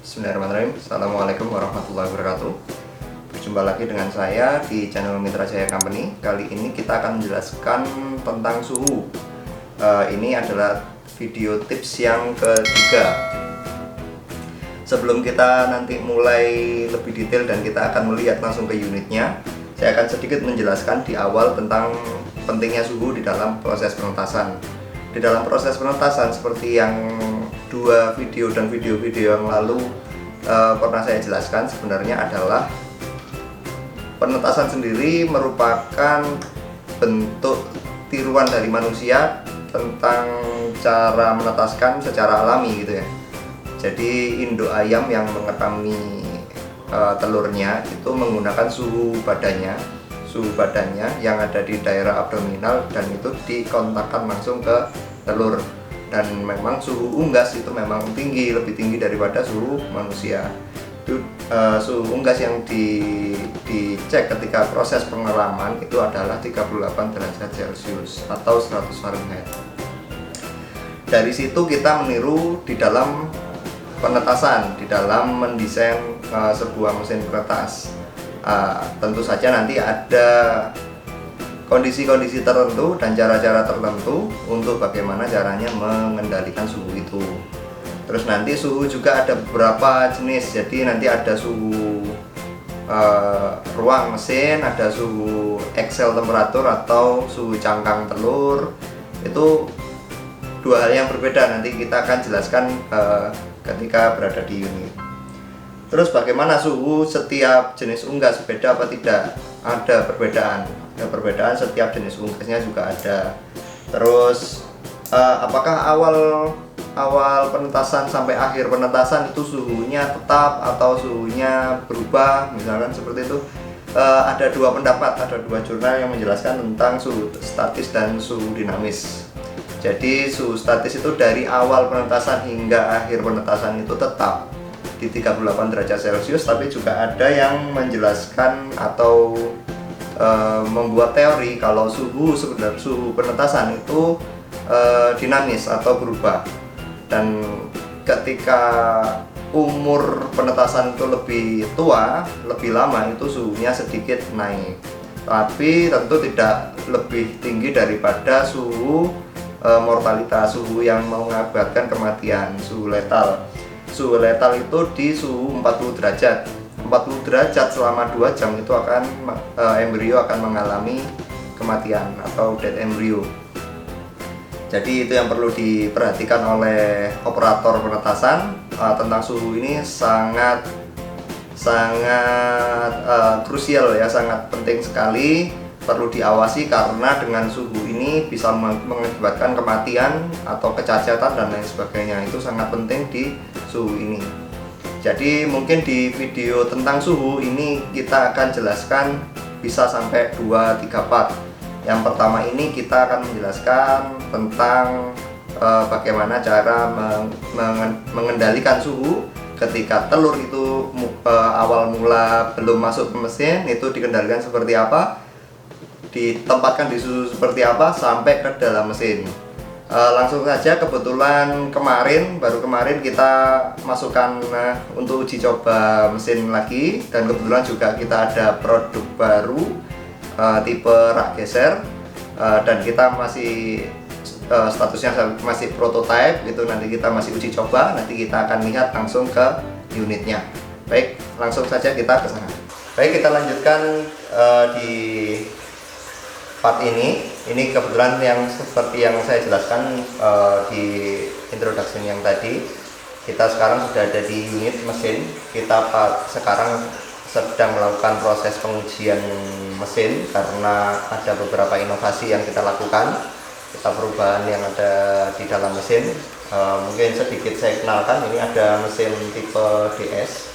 Bismillahirrahmanirrahim. Assalamualaikum warahmatullahi wabarakatuh. Berjumpa lagi dengan saya di channel Mitra Jaya Company. Kali ini kita akan menjelaskan tentang suhu. Ini adalah video tips yang ketiga. Sebelum kita nanti mulai lebih detail dan kita akan melihat langsung ke unitnya, saya akan sedikit menjelaskan di awal tentang pentingnya suhu di dalam proses penetasan. Di dalam proses penetasan, seperti yang dua video dan video-video yang lalu pernah saya jelaskan, sebenarnya adalah penetasan sendiri merupakan bentuk tiruan dari manusia tentang cara menetaskan secara alami gitu ya. Jadi induk ayam yang mengetami telurnya itu menggunakan suhu badannya yang ada di daerah abdominal, dan itu dikontakkan langsung ke telur. Dan memang suhu unggas itu memang tinggi, lebih tinggi daripada suhu manusia. Itu suhu unggas yang dicek ketika proses pengelaman itu adalah 38 derajat Celcius atau 100 Fahrenheit. Dari situ kita meniru di dalam penetasan, di dalam mendesain sebuah mesin penetas. Tentu saja nanti ada kondisi-kondisi tertentu dan cara-cara tertentu untuk bagaimana caranya mengendalikan suhu itu. Terus nanti suhu juga ada beberapa jenis. Jadi nanti ada suhu ruang mesin, ada suhu Excel temperatur atau suhu cangkang telur. Itu dua hal yang berbeda, nanti kita akan jelaskan ketika berada di unit. Terus bagaimana suhu setiap jenis unggas, beda apa tidak? Ada perbedaan. Perbedaan setiap jenis unggasnya juga ada. Terus apakah awal penetasan sampai akhir penetasan itu suhunya tetap atau suhunya berubah, misalkan seperti itu? Ada dua pendapat, ada dua jurnal yang menjelaskan tentang suhu statis dan suhu dinamis. Jadi suhu statis itu dari awal penetasan hingga akhir penetasan itu tetap di 38 derajat Celcius, tapi juga ada yang menjelaskan atau membuat teori kalau suhu penetasan itu dinamis atau berubah, dan ketika umur penetasan itu lebih tua, lebih lama, itu suhunya sedikit naik, tapi tentu tidak lebih tinggi daripada suhu mortalitas, suhu yang mengakibatkan kematian, suhu letal. Suhu letal itu di suhu 40 derajat. 40 derajat selama 2 jam itu akan embrio akan mengalami kematian atau dead embryo. Jadi itu yang perlu diperhatikan oleh operator penetasan. Tentang suhu ini sangat krusial ya, sangat penting sekali, perlu diawasi, karena dengan suhu ini bisa mengakibatkan kematian atau kecacatan dan lain sebagainya. Itu sangat penting di suhu ini. Jadi mungkin di video tentang suhu ini kita akan jelaskan bisa sampai 2-3 part. Yang pertama ini kita akan menjelaskan tentang bagaimana cara mengendalikan suhu ketika telur itu awal mula belum masuk ke mesin, itu dikendalikan seperti apa, ditempatkan di suhu seperti apa sampai ke dalam mesin. Langsung saja, kebetulan baru kemarin kita masukkan untuk uji coba mesin lagi, dan kebetulan juga kita ada produk baru tipe rak geser, dan kita masih statusnya masih prototype, itu nanti kita masih uji coba, nanti kita akan lihat langsung ke unitnya. Baik, langsung saja kita ke sana. Baik, kita lanjutkan di part ini kebetulan yang seperti yang saya jelaskan di introduction yang tadi, kita sekarang sudah ada di unit mesin. Kita sekarang sedang melakukan proses pengujian mesin karena ada beberapa inovasi yang kita lakukan, perubahan yang ada di dalam mesin. Mungkin sedikit saya kenalkan, ini ada mesin tipe DS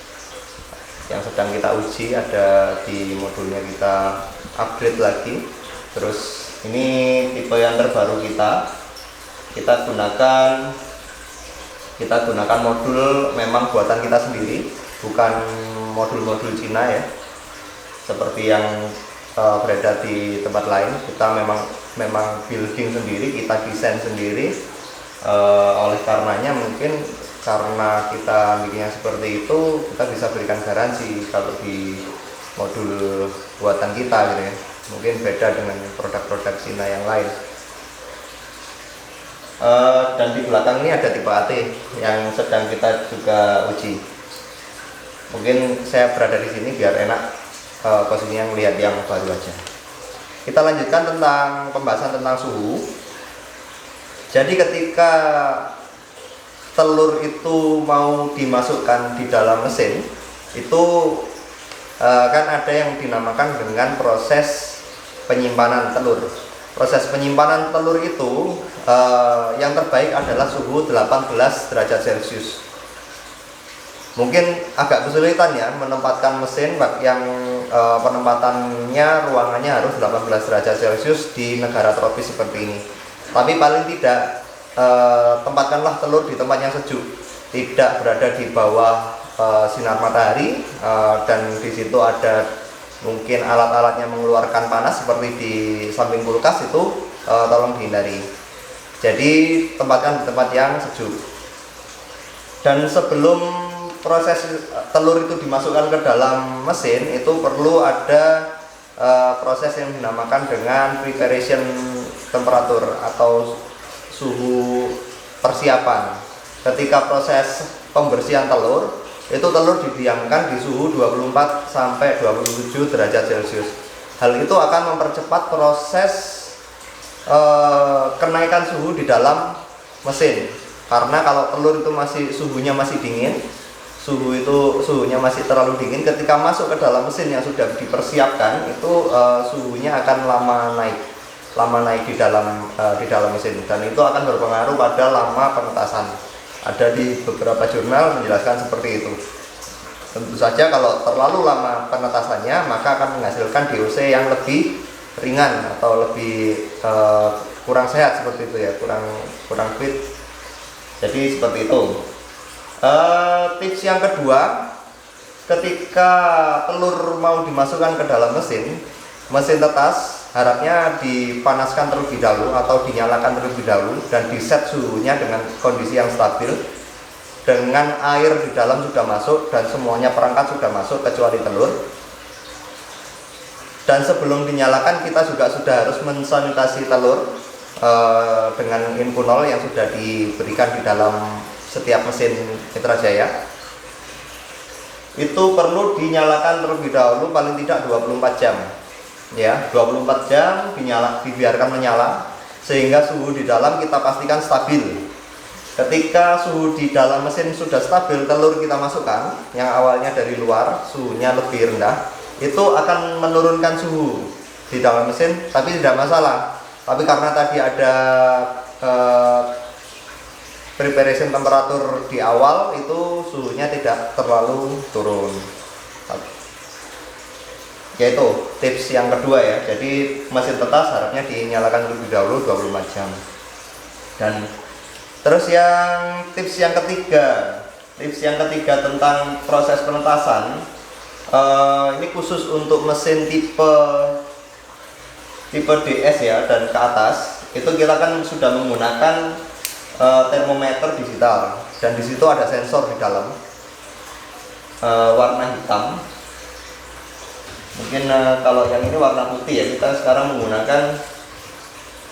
yang sedang kita uji, ada di modulnya kita upgrade lagi. Terus ini tipe yang terbaru kita gunakan modul memang buatan kita sendiri, bukan modul-modul Cina ya, seperti yang beredar di tempat lain. Kita memang building sendiri, kita desain sendiri. Oleh karenanya mungkin karena kita bikinnya seperti itu, kita bisa berikan garansi kalau di modul buatan kita gitu ya. Mungkin beda dengan produk-produk Cina yang lain. Dan di belakang ini ada tipe AT yang sedang kita juga uji. Mungkin saya berada di sini biar enak posisinya melihat yang baru aja. Kita lanjutkan tentang pembahasan tentang suhu. Jadi ketika telur itu mau dimasukkan di dalam mesin, itu kan ada yang dinamakan dengan proses penyimpanan telur. Proses penyimpanan telur itu yang terbaik adalah suhu 18 derajat Celcius. Mungkin agak kesulitan ya menempatkan mesin yang penempatannya ruangannya harus 18 derajat Celcius di negara tropis seperti ini. Tapi paling tidak tempatkanlah telur di tempat yang sejuk, tidak berada di bawah sinar matahari, dan di situ ada mungkin alat-alatnya mengeluarkan panas seperti di samping kulkas, itu tolong dihindari. Jadi tempatkan di tempat yang sejuk. Dan sebelum proses telur itu dimasukkan ke dalam mesin, itu perlu ada proses yang dinamakan dengan preparation temperatur atau suhu persiapan. Ketika proses pembersihan telur, itu telur didiamkan di suhu 24 sampai 27 derajat Celcius. Hal itu akan mempercepat proses kenaikan suhu di dalam mesin. Karena kalau telur itu suhunya masih dingin, suhunya masih terlalu dingin, ketika masuk ke dalam mesin yang sudah dipersiapkan, itu suhunya akan lama naik di dalam mesin, dan itu akan berpengaruh pada lama penetasan. Ada di beberapa jurnal menjelaskan seperti itu. Tentu saja kalau terlalu lama penetasannya, maka akan menghasilkan DOC yang lebih ringan atau lebih kurang sehat seperti itu ya, kurang fit. Jadi seperti itu. Tips yang kedua, ketika telur mau dimasukkan ke dalam mesin tetas harapnya dipanaskan terlebih dahulu atau dinyalakan terlebih dahulu dan diset suhunya dengan kondisi yang stabil, dengan air di dalam sudah masuk dan semuanya perangkat sudah masuk kecuali telur. Dan sebelum dinyalakan kita juga sudah harus mensanitasi telur dengan Inkunol yang sudah diberikan di dalam setiap mesin Mitra Jaya. Itu perlu dinyalakan terlebih dahulu paling tidak 24 jam. Ya, 24 jam dibiarkan menyala sehingga suhu di dalam kita pastikan stabil. Ketika suhu di dalam mesin sudah stabil, telur kita masukkan yang awalnya dari luar suhunya lebih rendah, itu akan menurunkan suhu di dalam mesin, tapi tidak masalah. Tapi karena tadi ada preparation temperatur di awal, itu suhunya tidak terlalu turun. Yaitu tips yang kedua ya. Jadi mesin tetas harapnya dinyalakan lebih dahulu 24 jam. Dan terus tips yang ketiga tentang proses penetasan, ini khusus untuk mesin tipe DS ya dan ke atas. Itu kita kan sudah menggunakan termometer digital, dan di situ ada sensor di dalam warna hitam. Mungkin kalau yang ini warna putih ya. Kita sekarang menggunakan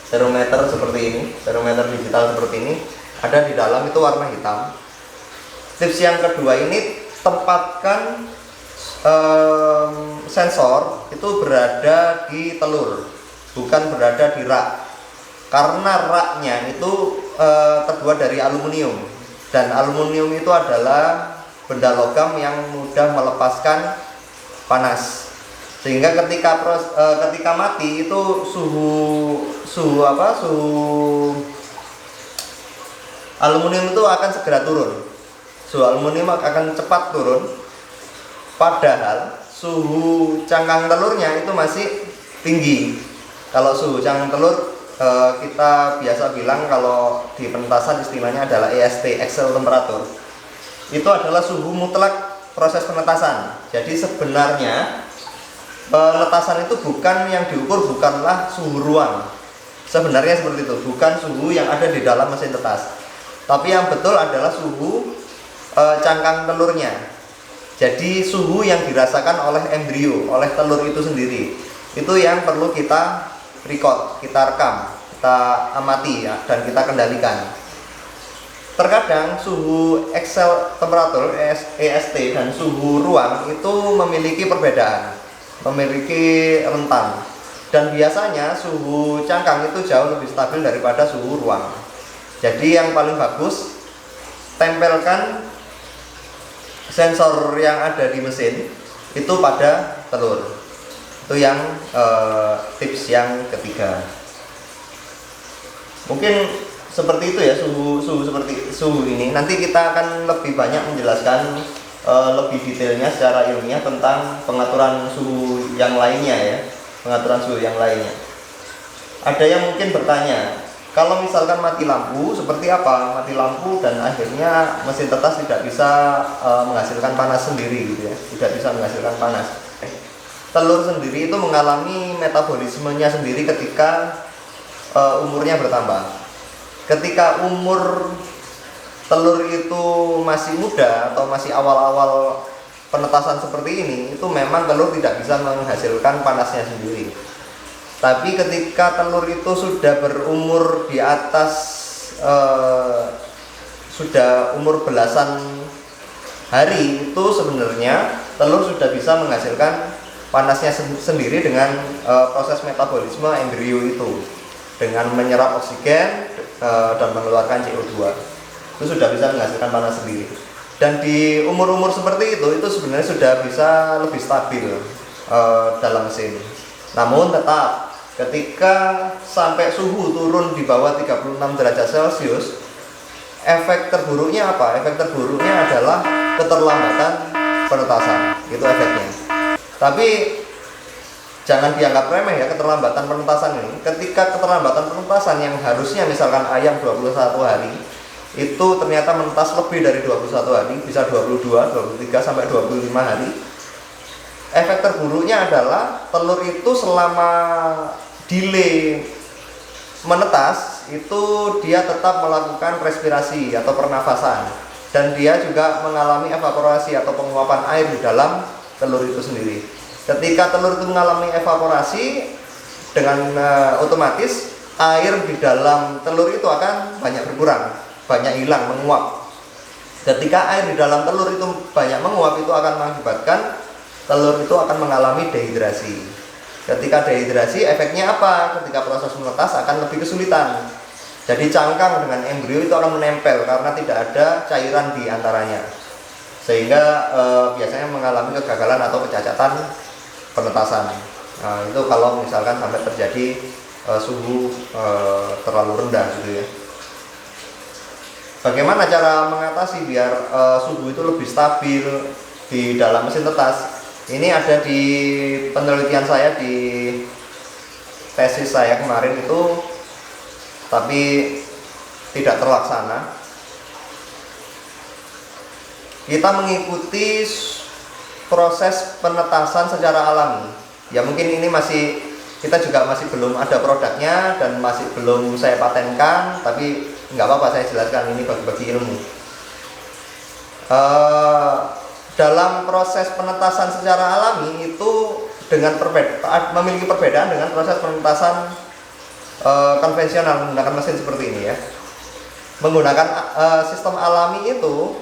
termometer seperti ini, termometer digital seperti ini, ada di dalam itu warna hitam. Tips yang kedua ini, tempatkan sensor itu berada di telur, bukan berada di rak. Karena raknya itu terbuat dari aluminium, dan aluminium itu adalah benda logam yang mudah melepaskan panas, sehingga ketika mati itu suhu aluminium itu akan segera turun. Suhu aluminium akan cepat turun, padahal suhu cangkang telurnya itu masih tinggi. Kalau suhu cangkang telur, kita biasa bilang kalau di penetasan istilahnya adalah EST, Excel temperatur. Itu adalah suhu mutlak proses penetasan. Jadi sebenarnya penetasan itu yang diukur bukanlah suhu ruang. Sebenarnya seperti itu, bukan suhu yang ada di dalam mesin tetas. Tapi yang betul adalah suhu cangkang telurnya. Jadi suhu yang dirasakan oleh embrio, oleh telur itu sendiri, itu yang perlu kita record, kita rekam, kita amati ya, dan kita kendalikan. Terkadang suhu exhale temperatur EST dan suhu ruang itu memiliki perbedaan, memiliki rentang. Dan biasanya suhu cangkang itu jauh lebih stabil daripada suhu ruang. Jadi yang paling bagus, tempelkan sensor yang ada di mesin itu pada telur. Itu yang tips yang ketiga. Mungkin seperti itu ya, seperti suhu ini. Nanti kita akan lebih banyak menjelaskan lebih detailnya secara ilmiah tentang pengaturan suhu yang lainnya ya, pengaturan suhu yang lainnya. Ada yang mungkin bertanya, kalau misalkan mati lampu seperti apa? Mati lampu dan akhirnya mesin tetas tidak bisa menghasilkan panas sendiri gitu ya, tidak bisa menghasilkan panas. Telur sendiri itu mengalami metabolismenya sendiri ketika umurnya bertambah. Ketika umur telur itu masih muda atau masih awal-awal penetasan seperti ini, itu memang telur tidak bisa menghasilkan panasnya sendiri. Tapi ketika telur itu sudah berumur di atas sudah umur belasan hari, itu sebenarnya telur sudah bisa menghasilkan panasnya sendiri dengan proses metabolisme embrio itu, dengan menyerap oksigen dan mengeluarkan CO2. Itu sudah bisa menghasilkan panas sendiri. Dan di umur-umur seperti itu sebenarnya sudah bisa lebih stabil dalam mesin. Namun tetap ketika sampai suhu turun di bawah 36 derajat Celcius, efek terburuknya apa? Efek terburuknya adalah keterlambatan penetasan. Itu efeknya. Tapi jangan dianggap remeh ya keterlambatan penetasan ini. Ketika keterlambatan penetasan yang harusnya misalkan ayam 21 hari, itu ternyata menetas lebih dari 21 hari, bisa 22, 23 sampai 25 hari. Efek terburuknya adalah telur itu selama delay menetas itu dia tetap melakukan respirasi atau pernafasan, dan dia juga mengalami evaporasi atau penguapan air di dalam telur itu sendiri. Ketika telur itu mengalami evaporasi, dengan otomatis air di dalam telur itu akan banyak berkurang, banyak hilang, menguap. Ketika air di dalam telur itu banyak menguap, itu akan mengakibatkan telur itu akan mengalami dehidrasi. Ketika dehidrasi, efeknya apa? Ketika proses menetas akan lebih kesulitan. Jadi cangkang dengan embrio itu akan menempel karena tidak ada cairan di antaranya, sehingga biasanya mengalami kegagalan atau kecacatan penetasan. Nah, itu kalau misalkan sampai terjadi suhu terlalu rendah gitu ya. Bagaimana cara mengatasi biar suhu itu lebih stabil di dalam mesin tetas? Ini ada di penelitian saya, di tesis saya kemarin itu, tapi tidak terlaksana. Kita mengikuti proses penetasan secara alami. Ya mungkin ini kita juga masih belum ada produknya dan masih belum saya patenkan, tapi nggak apa-apa saya jelaskan, ini bagi-bagi ilmu. Dalam proses penetasan secara alami itu memiliki perbedaan dengan proses penetasan konvensional menggunakan mesin seperti ini ya. Menggunakan sistem alami itu,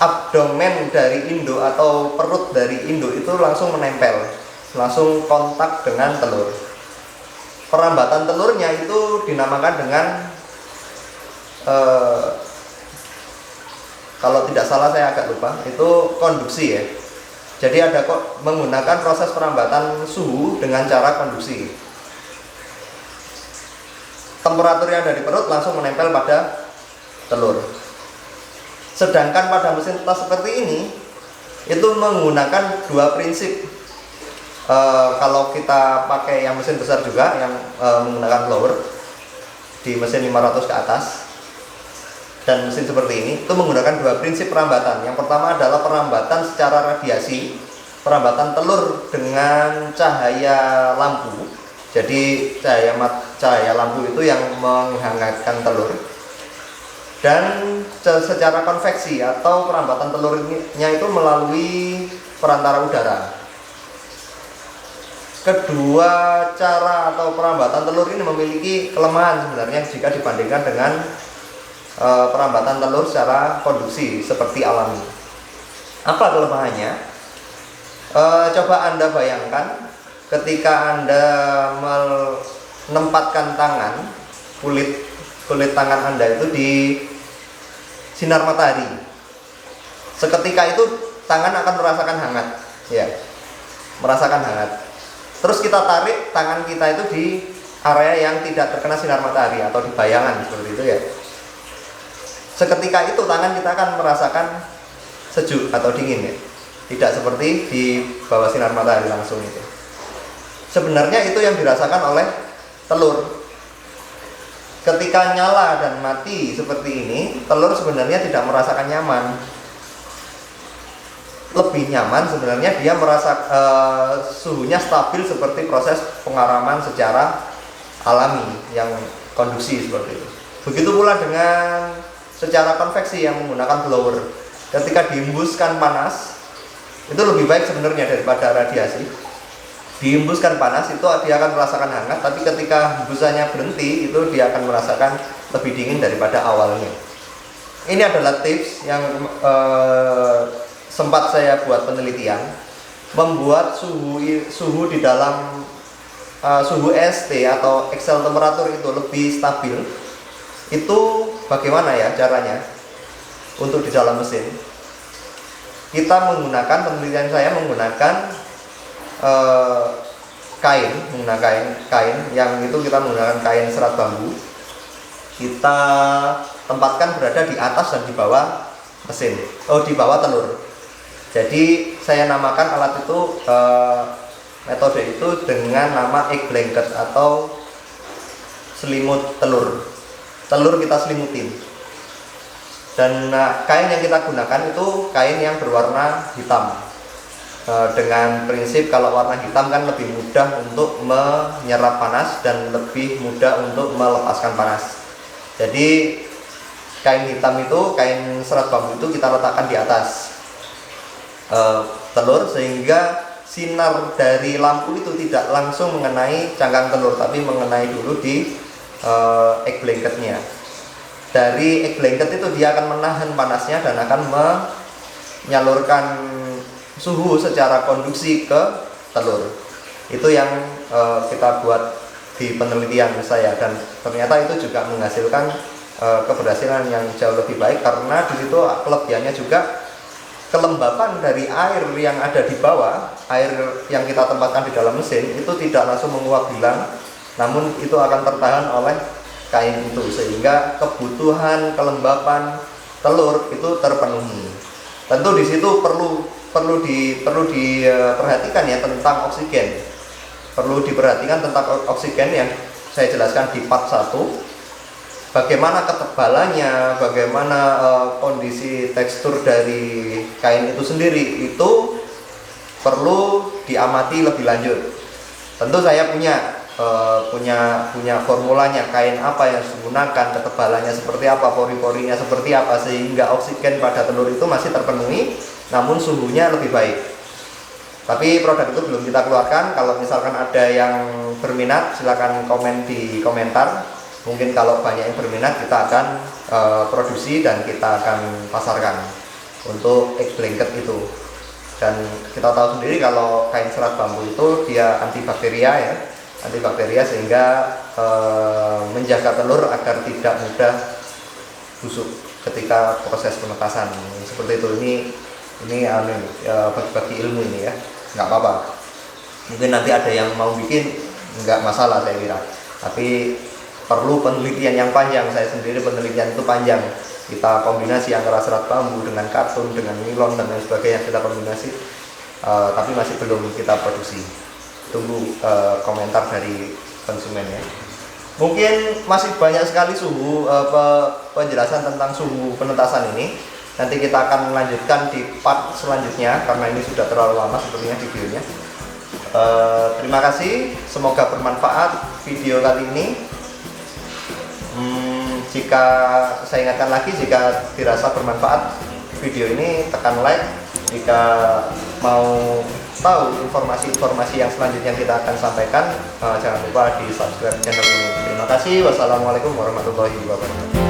abdomen dari induk atau perut dari induk itu langsung menempel, langsung kontak dengan telur. Perambatan telurnya itu dinamakan dengan kalau tidak salah, saya agak lupa, itu konduksi ya. Jadi ada menggunakan proses perambatan suhu dengan cara konduksi. Temperatur yang dari perut langsung menempel pada telur. Sedangkan pada mesin tetas seperti ini itu menggunakan dua prinsip. Kalau kita pakai yang mesin besar juga, yang menggunakan blower di mesin 500 ke atas, dan mesin seperti ini itu menggunakan dua prinsip perambatan. Yang pertama adalah perambatan secara radiasi, perambatan telur dengan cahaya lampu. Jadi cahaya lampu itu yang menghangatkan telur. dan secara konveksi atau perambatan telurnya itu melalui perantara udara. Kedua cara atau perambatan telur ini memiliki kelemahan sebenarnya jika dibandingkan dengan perambatan telur secara konduksi seperti alami. Apa kelemahannya? Coba Anda bayangkan ketika Anda menempatkan tangan, kulit tangan Anda itu di sinar matahari. Seketika itu tangan akan merasakan hangat, ya, merasakan hangat. Terus kita tarik tangan kita itu di area yang tidak terkena sinar matahari atau di bayangan seperti itu ya. Seketika itu tangan kita akan merasakan sejuk atau dingin ya. Tidak seperti di bawah sinar matahari langsung itu. Sebenarnya itu yang dirasakan oleh telur. Ketika nyala dan mati seperti ini, telur sebenarnya tidak merasakan nyaman. Lebih nyaman sebenarnya dia merasa suhunya stabil seperti proses pengaraman secara alami yang konduksi seperti itu. Begitu pula dengan secara konveksi yang menggunakan blower. Ketika dihembuskan panas, itu lebih baik sebenarnya daripada radiasi. Dihembuskan panas itu dia akan merasakan hangat, tapi ketika hembusannya berhenti itu dia akan merasakan lebih dingin daripada awalnya. Ini adalah tips yang sempat saya buat penelitian, membuat suhu di dalam suhu ST atau Excel temperatur itu lebih stabil. Itu bagaimana ya caranya untuk di dalam mesin? Kita menggunakan, penelitian saya menggunakan kain yang itu kita menggunakan kain serat bambu. Kita tempatkan berada di atas dan di bawah mesin, di bawah telur. Jadi saya namakan alat itu metode itu dengan nama egg blanket atau selimut telur. Telur kita selimutin. Dan kain yang kita gunakan itu kain yang berwarna hitam. Dengan prinsip kalau warna hitam kan lebih mudah untuk menyerap panas dan lebih mudah untuk melepaskan panas. Jadi kain hitam itu, kain serat bambu itu kita letakkan di atas telur sehingga sinar dari lampu itu tidak langsung mengenai cangkang telur, tapi mengenai dulu di egg blanketnya. Dari egg blanket itu dia akan menahan panasnya dan akan menyalurkan suhu secara konduksi ke telur. Itu yang kita buat di penelitian saya, dan ternyata itu juga menghasilkan keberhasilan yang jauh lebih baik karena di situ kelebihannya juga kelembapan dari air yang ada di bawah, air yang kita tempatkan di dalam mesin itu tidak langsung menguap hilang, namun itu akan tertahan oleh kain itu sehingga kebutuhan kelembapan telur itu terpenuhi. Tentu di situ perlu diperhatikan ya tentang oksigen. Perlu diperhatikan tentang oksigen yang saya jelaskan di part 1. Bagaimana ketebalannya, bagaimana kondisi tekstur dari kain itu sendiri, itu perlu diamati lebih lanjut. Tentu saya punya formulanya, kain apa yang digunakan, ketebalannya seperti apa, pori-porinya seperti apa, sehingga oksigen pada telur itu masih terpenuhi namun suhunya lebih baik. Tapi produk itu belum kita keluarkan. Kalau misalkan ada yang berminat silakan komen di komentar. Mungkin kalau banyak yang berminat kita akan produksi dan kita akan pasarkan untuk egg blanket itu. Dan kita tahu sendiri kalau kain serat bambu itu dia antibakteria sehingga menjaga telur agar tidak mudah busuk ketika proses penetasan seperti itu. Ini bagi ilmu ini ya, nggak apa-apa. Mungkin nanti ada yang mau bikin, nggak masalah saya kira. Tapi perlu penelitian yang panjang. Saya sendiri penelitian itu panjang. Kita kombinasi antara serat bambu dengan katun, dengan nilon dan lain sebagainya kita kombinasi. Tapi masih belum kita produksi. Tunggu komentar dari konsumen ya. Mungkin masih banyak sekali penjelasan tentang suhu penetasan ini. Nanti kita akan melanjutkan di part selanjutnya karena ini sudah terlalu lama sepertinya videonya. Terima kasih, semoga bermanfaat video kali ini. Jika saya ingatkan lagi, jika dirasa bermanfaat video ini, tekan like. Jika mau tahu informasi-informasi yang selanjutnya kita akan sampaikan, jangan lupa di subscribe channel ini. Terima kasih. Wassalamualaikum warahmatullahi wabarakatuh.